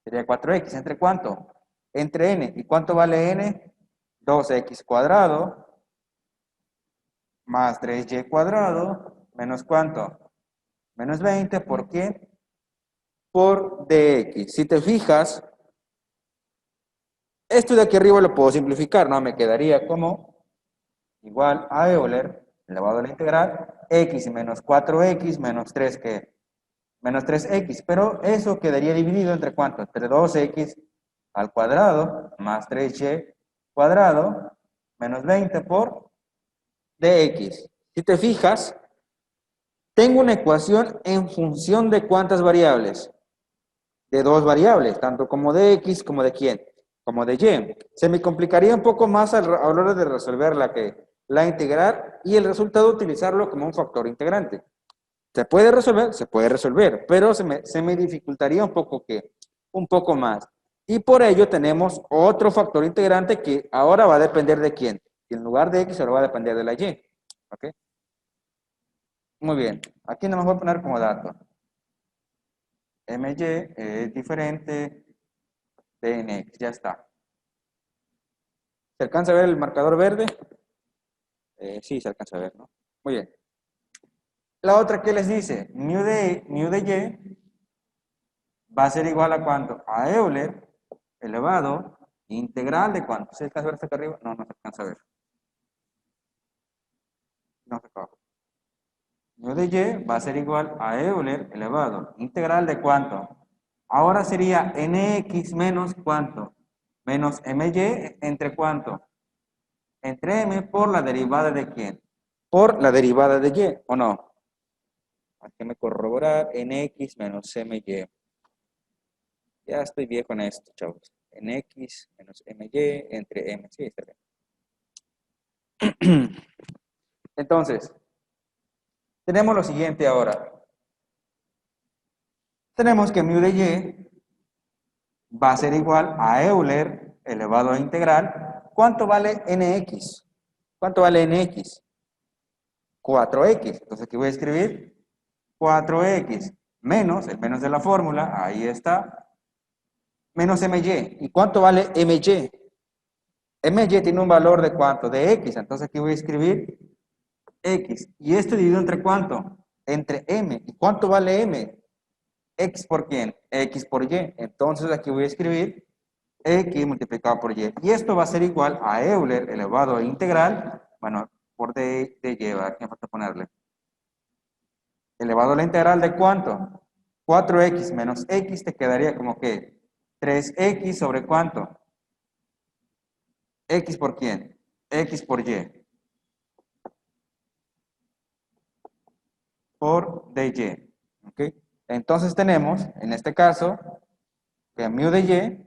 Sería 4x. ¿Entre cuánto? Entre n. ¿Y cuánto vale n? 2x cuadrado más 3y cuadrado menos ¿cuánto? Menos 20. ¿Por qué? Por dx. Si te fijas, esto de aquí arriba lo puedo simplificar, ¿no? Me quedaría como igual a Euler elevado a la integral x menos 4x menos 3 que menos 3x, pero eso quedaría dividido entre ¿cuánto? Entre 2x al cuadrado más 3y cuadrado menos 20 por dx. Si te fijas, tengo una ecuación en función de ¿cuántas variables? De dos variables, tanto como de x como de quién, como de y. Se me complicaría un poco más a la hora de resolver la integral y el resultado utilizarlo como un factor integrante. Se puede resolver, pero se me dificultaría un poco más. Y por ello tenemos otro factor integrante que ahora va a depender de quién. Y en lugar de x, ahora va a depender de la y. ¿Ok? Muy bien. Aquí nomás voy a poner como dato. My es diferente de nx. Ya está. ¿Se alcanza a ver el marcador verde? Sí, se alcanza a ver, ¿no? Muy bien. La otra, ¿qué les dice? Mu de y va a ser igual a ¿cuánto? A Euler elevado integral de ¿cuánto? ¿Se alcanza a ver hasta acá arriba? No, no se alcanza a ver. No se acaba. Mu de y va a ser igual a Euler elevado integral de ¿cuánto? Ahora sería nx menos ¿cuánto? Menos my entre ¿cuánto? Entre m por la derivada de ¿quién? Por la derivada de y, ¿o no? Déjame corroborar, nx menos my. Ya estoy viejo en esto, chavos. Nx menos my entre m. Sí, está bien. Entonces, tenemos lo siguiente ahora. Tenemos que mu de y va a ser igual a Euler elevado a integral. ¿Cuánto vale nx? ¿Cuánto vale nx? 4x. Entonces aquí voy a escribir 4x menos, el menos de la fórmula, ahí está, menos my. ¿Y cuánto vale my? My tiene un valor de ¿cuánto? De x. Entonces aquí voy a escribir x. ¿Y esto dividido entre cuánto? Entre m. ¿Y cuánto vale m? ¿X por quién? X por y. Entonces aquí voy a escribir x multiplicado por y. Y esto va a ser igual a Euler elevado a integral, bueno, por de y, aquí me falta ponerle. Elevado a la integral de ¿cuánto? 4x menos x te quedaría como que 3x sobre ¿cuánto? ¿X por quién? X por y. Por dy. ¿Ok? Entonces tenemos, en este caso, que mu de y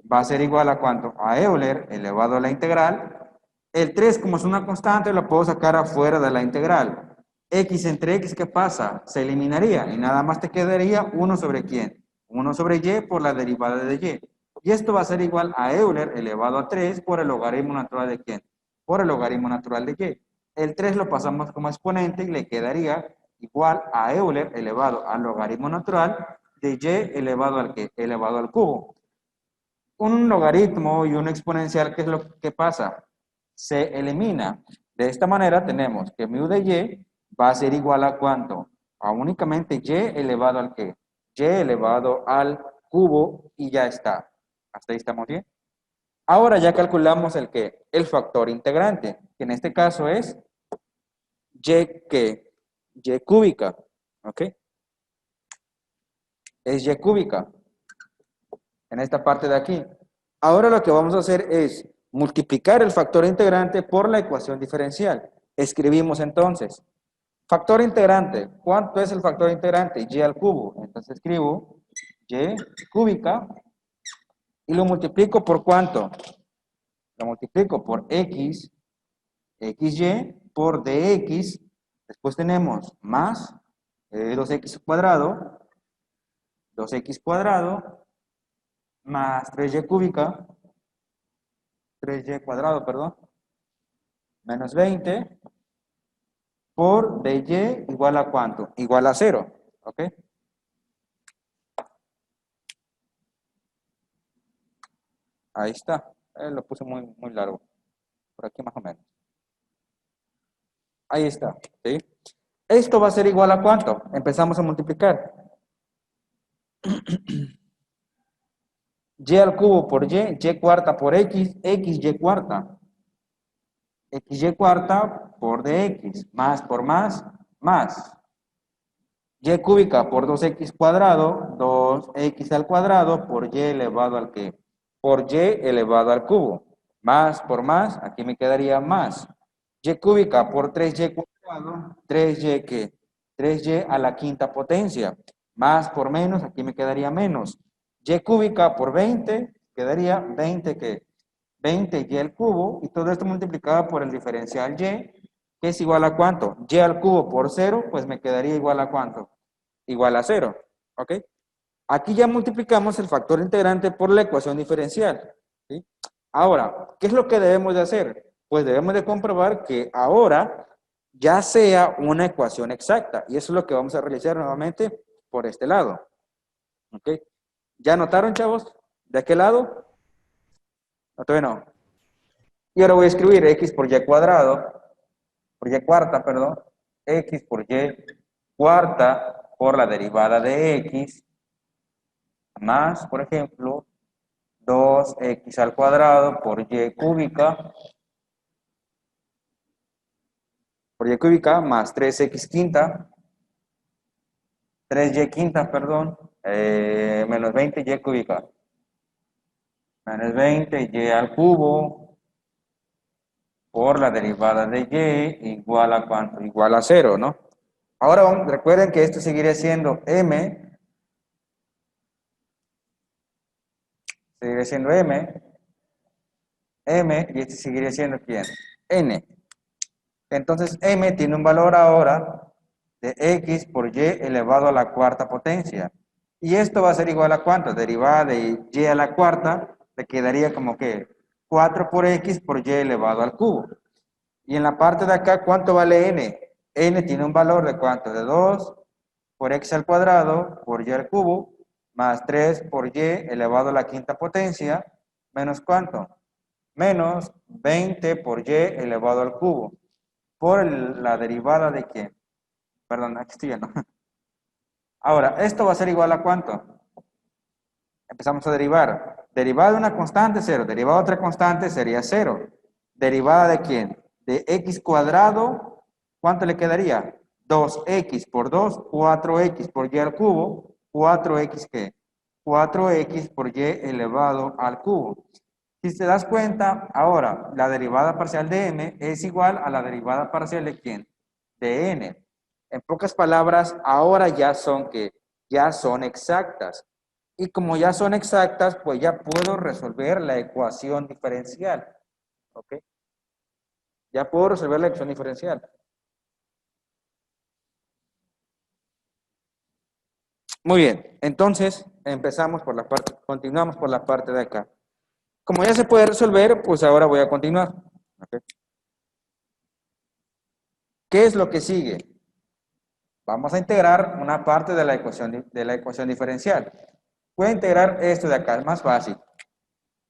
va a ser igual a ¿cuánto? A Euler elevado a la integral. El 3, como es una constante, lo puedo sacar afuera de la integral. X entre x, ¿qué pasa? Se eliminaría y nada más te quedaría 1 sobre ¿quién? 1 sobre y por la derivada de y. Y esto va a ser igual a Euler elevado a 3 por el logaritmo natural de ¿quién? Por el logaritmo natural de y. El 3 lo pasamos como exponente y le quedaría igual a Euler elevado al logaritmo natural de y elevado al ¿qué? Elevado al cubo. Un logaritmo y un exponencial, ¿qué es lo que pasa? Se elimina. De esta manera tenemos que mu de y va a ser igual a ¿cuánto? A únicamente y elevado al ¿qué? Y elevado al cubo y ya está. ¿Hasta ahí estamos bien? Ahora ya calculamos el ¿qué? El factor integrante, que en este caso es y ¿qué? Y cúbica, ¿ok? Es y cúbica en esta parte de aquí. Ahora lo que vamos a hacer es multiplicar el factor integrante por la ecuación diferencial. Escribimos entonces, factor integrante, ¿cuánto es el factor integrante? Y al cubo. Entonces escribo y cúbica y lo multiplico por ¿cuánto? Lo multiplico por x, xy por dx. Después tenemos más 2x cuadrado más 3y cúbica, 3y cuadrado, perdón, menos 20 por dy igual a ¿cuánto? Igual a 0, ¿ok? Ahí está, lo puse muy largo, por aquí más o menos. Ahí está, ¿sí? Esto va a ser igual a ¿cuánto? Empezamos a multiplicar. Y al cubo por y cuarta por x, xy cuarta. Xy cuarta por dx, más por más, más. Y cúbica por 2x cuadrado, 2x al cuadrado por y elevado al ¿qué? Por y elevado al cubo. Más por más, aquí me quedaría más. Y cúbica por 3y cuadrado, 3y ¿qué? 3y a la quinta potencia. Más por menos, aquí me quedaría menos. Y cúbica por 20, quedaría 20 ¿qué? 20y al cubo, y todo esto multiplicado por el diferencial y, que es igual a ¿cuánto? Y al cubo por 0, pues me quedaría igual a ¿cuánto? Igual a 0, ¿ok? Aquí ya multiplicamos el factor integrante por la ecuación diferencial, ¿sí? Ahora, ¿qué es lo que debemos de hacer? Pues debemos de comprobar que ahora ya sea una ecuación exacta, y eso es lo que vamos a realizar nuevamente por este lado, ¿ok? ¿Ya notaron, chavos? ¿De qué lado? No, todavía no. Y ahora voy a escribir x por y cuadrado, por y cuarta, perdón, x por y cuarta por la derivada de x, más, por ejemplo, 2x al cuadrado por y cúbica más 3x quinta, 3y quinta, perdón, menos 20y cúbica, menos 20y al cubo por la derivada de y igual a ¿cuánto? Igual a 0, ¿no? Ahora recuerden que esto seguiría siendo m, y este seguiría siendo ¿quién? N. Entonces m tiene un valor ahora de x por y elevado a la cuarta potencia. Y esto va a ser igual a ¿cuánto? Derivada de y a la cuarta, le quedaría como que 4 por x por y elevado al cubo. Y en la parte de acá, ¿cuánto vale n? N tiene un valor de ¿cuánto? De 2 por x al cuadrado por y al cubo, más 3 por y elevado a la quinta potencia, menos ¿cuánto? Menos 20 por y elevado al cubo, por la derivada de ¿quién? Perdón, aquí estoy viendo. Ahora, esto va a ser igual a ¿cuánto? Empezamos a derivar. Derivada de una constante, 0. Derivada de otra constante sería 0. ¿Derivada de quién? De x cuadrado, ¿cuánto le quedaría? 2x por 2, 4x por y al cubo. 4x ¿qué? 4x por y elevado al cubo. Si te das cuenta, ahora la derivada parcial de m es igual a la derivada parcial de ¿quién? De n. En pocas palabras, ahora ya son ¿qué? Ya son exactas. Y como ya son exactas, pues ya puedo resolver la ecuación diferencial. ¿Ok? Ya puedo resolver la ecuación diferencial. Muy bien, entonces empezamos por la parte, continuamos por la parte de acá. Como ya se puede resolver, pues ahora voy a continuar. ¿Ok? ¿Qué es lo que sigue? Vamos a integrar una parte de la ecuación diferencial. Voy a integrar esto de acá, es más fácil.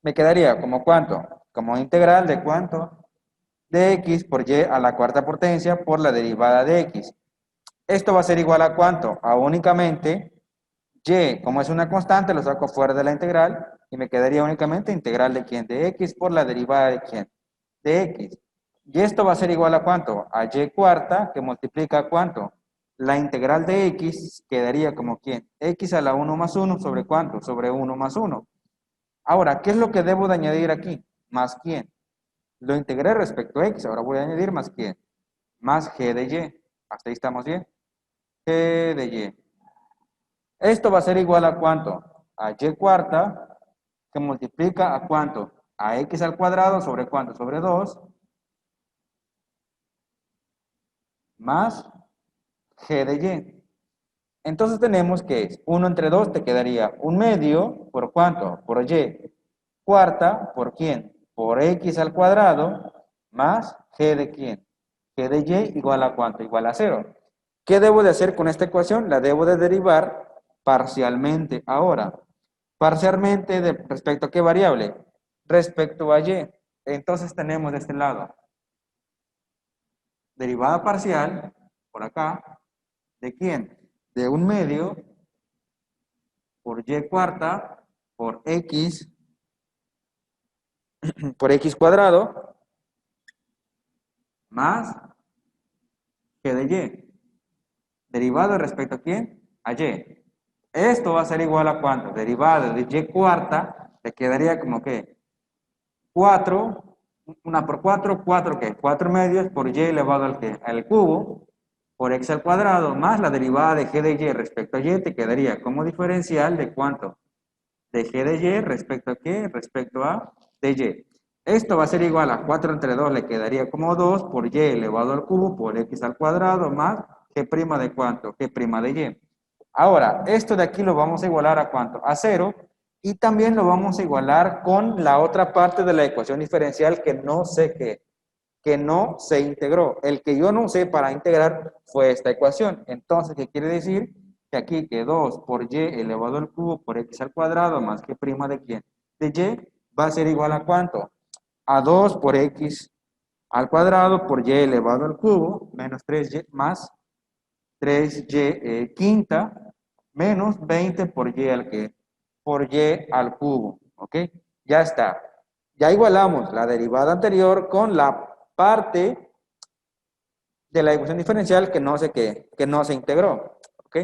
Me quedaría como cuánto, como integral de cuánto, de x por y a la cuarta potencia por la derivada de x. Esto va a ser igual a cuánto, a únicamente y, como es una constante, lo saco fuera de la integral y me quedaría únicamente integral de quién, de x por la derivada de quién, de x. Y esto va a ser igual a cuánto, a y cuarta que multiplica cuánto. La integral de x quedaría como quién, x a la 1 más 1 sobre cuánto, sobre 1 más 1. Ahora, ¿qué es lo que debo de añadir aquí? Más quién. Lo integré respecto a x, ahora voy a añadir más quién, más g de y. Hasta ahí estamos bien. G de y. Esto va a ser igual a cuánto? A y cuarta que multiplica a cuánto? A x al cuadrado sobre cuánto? Sobre 2 más g de y. Entonces tenemos que es 1 entre 2 te quedaría un medio por cuánto? Por y cuarta por quién? Por x al cuadrado más g de quién? G de y igual a cuánto? Igual a 0. ¿Qué debo de hacer con esta ecuación? La debo de derivar parcialmente ahora. Parcialmente respecto a qué variable? Respecto a y. Entonces tenemos de este lado derivada parcial, por acá, ¿de quién? De un medio por y cuarta por x cuadrado más g de y. Derivado respecto a quién? A y. Esto va a ser igual a cuánto? Derivado de y cuarta, le quedaría como que 4, 1 por 4, 4 ¿qué? 4 medios por y elevado al, ¿qué? Al cubo, por x al cuadrado, más la derivada de g de y respecto a y, te quedaría como diferencial de cuánto? De g de y respecto a qué? Respecto a de y. Esto va a ser igual a 4 entre 2, le quedaría como 2 por y elevado al cubo por x al cuadrado más g' de cuánto? G' de y. Ahora, esto de aquí lo vamos a igualar a cuánto? A 0. Y también lo vamos a igualar con la otra parte de la ecuación diferencial que no sé qué, que no se integró. El que yo no usé para integrar fue esta ecuación. Entonces, ¿qué quiere decir? Que aquí que 2 por y elevado al cubo por x al cuadrado más que prima de quién? De y va a ser igual a ¿cuánto? A 2 por x al cuadrado por y elevado al cubo menos 3y más 3y quinta menos 20 por y al que por y al cubo, ¿ok? Ya está. Ya igualamos la derivada anterior con la parte de la ecuación diferencial que no se, que no se integró, ¿ok?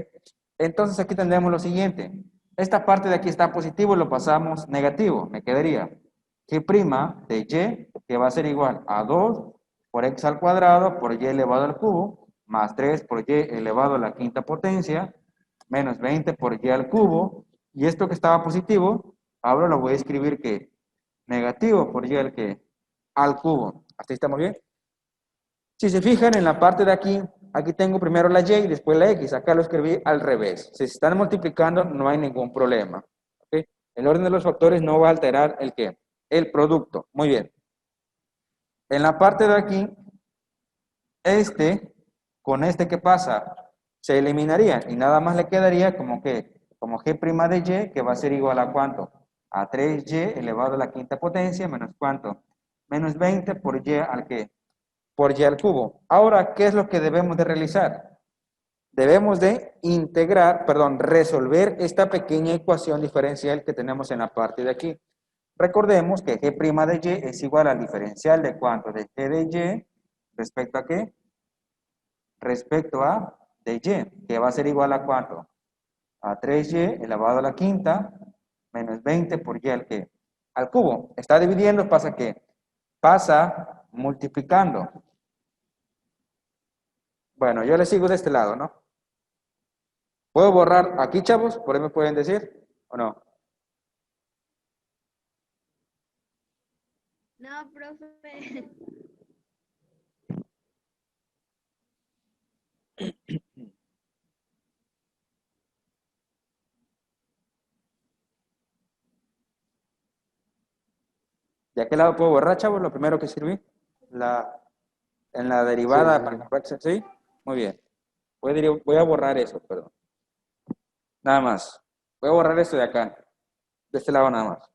Entonces aquí tendremos lo siguiente. Esta parte de aquí está positivo, lo pasamos negativo. Me quedaría g' de y, que va a ser igual a 2 por x al cuadrado por y elevado al cubo, más 3 por y elevado a la quinta potencia, menos 20 por y al cubo. Y esto que estaba positivo, ahora lo voy a escribir que negativo por y al cubo. ¿Hasta ahí estamos bien? Si se fijan en la parte de aquí, aquí tengo primero la y y después la x. Acá lo escribí al revés. Si se están multiplicando, no hay ningún problema. ¿Ok? El orden de los factores no va a alterar el qué, el producto. Muy bien. En la parte de aquí, este, con este, ¿qué pasa? Se eliminaría y nada más le quedaría como que, como g' de y, que va a ser igual a ¿cuánto? A 3y elevado a la quinta potencia, menos ¿cuánto? Menos 20 por y al qué? Por y al cubo. Ahora, ¿qué es lo que debemos de realizar? Debemos de integrar, perdón, resolver esta pequeña ecuación diferencial que tenemos en la parte de aquí. Recordemos que g' de y es igual al diferencial de cuánto, de g de y respecto a qué, respecto a de y, que va a ser igual a cuánto, a 3y elevado a la quinta menos 20 por y al qué, al cubo. Está dividiendo, pasa que pasa multiplicando. Bueno, yo le sigo de este lado, ¿no? ¿Puedo borrar aquí, chavos? ¿Por ahí me pueden decir? ¿O no? No, profe. ¿De aquel lado puedo borrar, chavos? Lo primero que escribí. La En la derivada, Sí. ¿sí? Muy bien. Voy a borrar eso, perdón. Nada más. Voy a borrar esto de acá. De este lado nada más.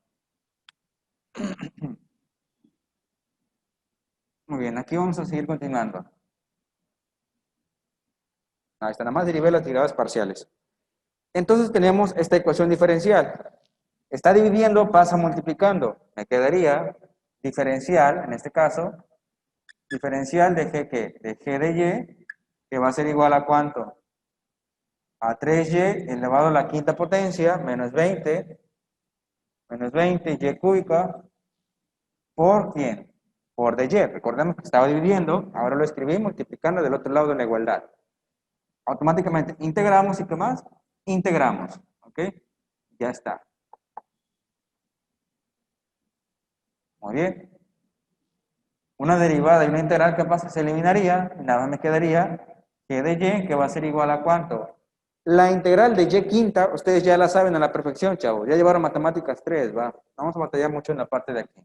Muy bien, aquí vamos a seguir continuando. Ahí está, nada más derivé las derivadas parciales. Entonces tenemos esta ecuación diferencial. Está dividiendo, pasa multiplicando. Me quedaría diferencial, en este caso, diferencial de G, ¿qué? De G de Y, que va a ser igual a ¿cuánto? A 3Y elevado a la quinta potencia, menos 20 Y cúbica, ¿por quién? Por dy. Recordemos que estaba dividiendo, ahora lo escribí multiplicando del otro lado de la igualdad. Automáticamente integramos y ¿qué más? Integramos, ¿ok? Ya está. Muy bien. Una derivada y una integral, ¿qué pasa? Se eliminaría, nada más me quedaría g de y, que va a ser igual a ¿cuánto? La integral de y quinta, ustedes ya la saben a la perfección, chavos. Ya llevaron matemáticas 3, ¿va? Vamos a batallar mucho en la parte de aquí.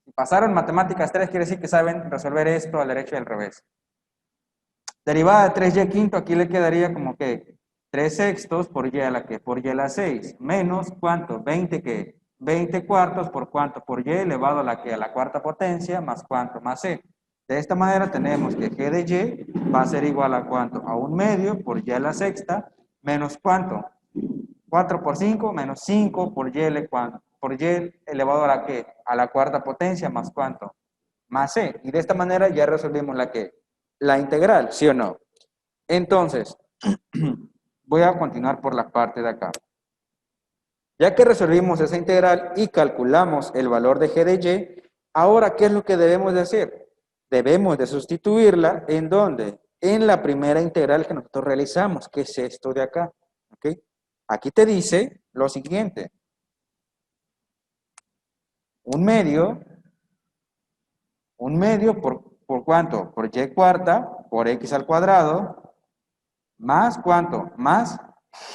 Si pasaron matemáticas 3, quiere decir que saben resolver esto al derecho y al revés. Derivada de 3y quinto, aquí le quedaría como que 3 sextos por y a la que, por y a la 6, menos ¿cuánto? 20 que, 20 cuartos por cuánto, por y elevado a la que, a la cuarta potencia, más cuánto, más c. De esta manera tenemos que g de y va a ser igual a cuánto, a 1/2 por y a la sexta, menos cuánto, 4 por 5, menos 5 por por y elevado a la que, a la cuarta potencia, más cuánto, más c. Y de esta manera ya resolvimos la que, la integral, ¿sí o no? Entonces, voy a continuar por la parte de acá. Ya que resolvimos esa integral y calculamos el valor de g de y, ahora, ¿qué es lo que debemos de hacer? Debemos de sustituirla, ¿en dónde? En la primera integral que nosotros realizamos, que es esto de acá, ¿ok? Aquí te dice lo siguiente. 1/2 ¿por cuánto? Por y cuarta, por x al cuadrado, más ¿cuánto? Más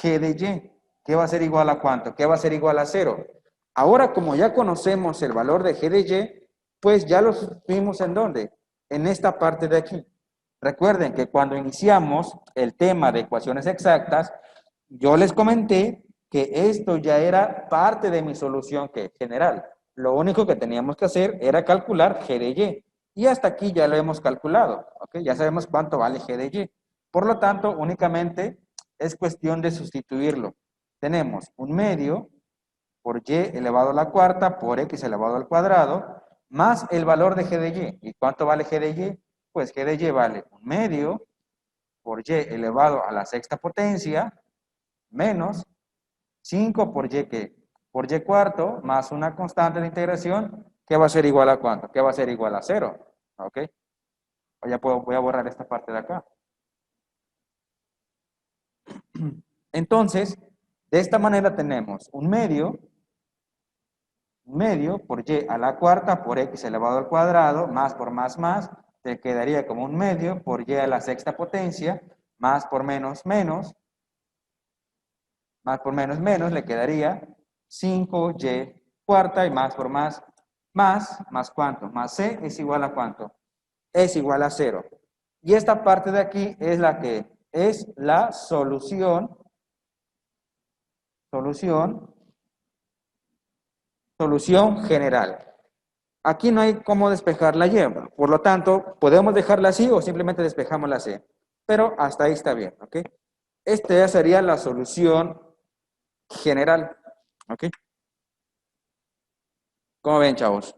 g de y. ¿Qué va a ser igual a cuánto? ¿Qué va a ser igual a 0? Ahora, como ya conocemos el valor de g de y, pues ya lo sustituimos ¿en dónde? En esta parte de aquí. Recuerden que cuando iniciamos el tema de ecuaciones exactas, yo les comenté que esto ya era parte de mi solución general. Lo único que teníamos que hacer era calcular g de y. Y hasta aquí ya lo hemos calculado, ¿ok? Ya sabemos cuánto vale g de y. Por lo tanto, únicamente es cuestión de sustituirlo. Tenemos 1/2 por y elevado a la cuarta por x elevado al cuadrado, más el valor de g de y. ¿Y cuánto vale g de y? Pues g de y vale 1/2 por y elevado a la sexta potencia, menos 5 por y, ¿qué? Por y cuarto, más una constante de integración, que va a ser igual a ¿cuánto? Que va a ser igual a 0, ¿ok? Ya voy a borrar esta parte de acá. Entonces, de esta manera tenemos 1/2 por y a la cuarta por x elevado al cuadrado, más por más, te quedaría como 1/2 por y a la sexta potencia, más por menos, menos, más por menos, menos, le quedaría 5y cuarta y más por más ¿cuánto? Más c es igual a ¿cuánto? Es igual a 0. Y esta parte de aquí es la que es la solución general. Aquí no hay cómo despejar la y, por lo tanto, podemos dejarla así o simplemente despejamos la c. Pero hasta ahí está bien, ¿ok? Esta ya sería la solución general, ¿ok? ¿Cómo ven, chavos?